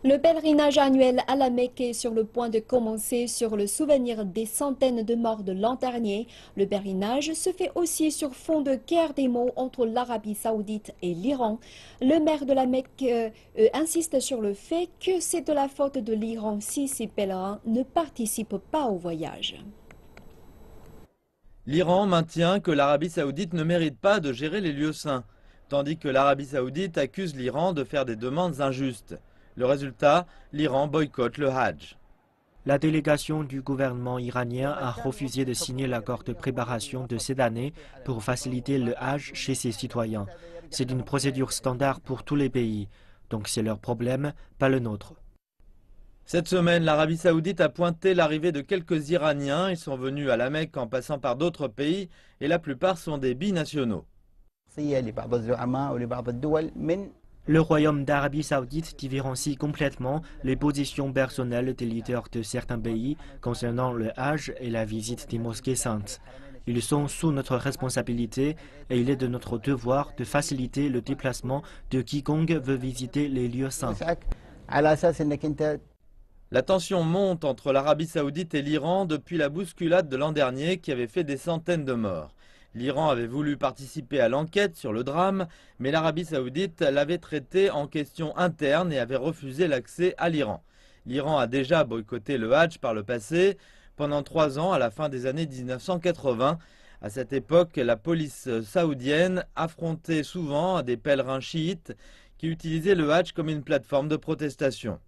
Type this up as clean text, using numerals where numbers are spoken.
Le pèlerinage annuel à la Mecque est sur le point de commencer sur le souvenir des centaines de morts de l'an dernier. Le pèlerinage se fait aussi sur fond de guerre des mots entre l'Arabie saoudite et l'Iran. Le maire de la Mecque insiste sur le fait que c'est de la faute de l'Iran si ces pèlerins ne participent pas au voyage. L'Iran maintient que l'Arabie saoudite ne mérite pas de gérer les lieux saints, tandis que l'Arabie saoudite accuse l'Iran de faire des demandes injustes. Le résultat, l'Iran boycotte le Hajj. La délégation du gouvernement iranien a refusé de signer l'accord de préparation de cette année pour faciliter le Hajj chez ses citoyens. C'est une procédure standard pour tous les pays, donc c'est leur problème, pas le nôtre. Cette semaine, l'Arabie saoudite a pointé l'arrivée de quelques Iraniens. Ils sont venus à la Mecque en passant par d'autres pays et la plupart sont des binationaux. Le royaume d'Arabie saoudite différencie complètement les positions personnelles des leaders de certains pays concernant le Hajj et la visite des mosquées saintes. Ils sont sous notre responsabilité et il est de notre devoir de faciliter le déplacement de quiconque veut visiter les lieux saints. La tension monte entre l'Arabie saoudite et l'Iran depuis la bousculade de l'an dernier qui avait fait des centaines de morts. L'Iran avait voulu participer à l'enquête sur le drame, mais l'Arabie saoudite l'avait traité en question interne et avait refusé l'accès à l'Iran. L'Iran a déjà boycotté le Hajj par le passé, pendant 3 ans à la fin des années 1980. À cette époque, la police saoudienne affrontait souvent des pèlerins chiites qui utilisaient le Hajj comme une plateforme de protestation.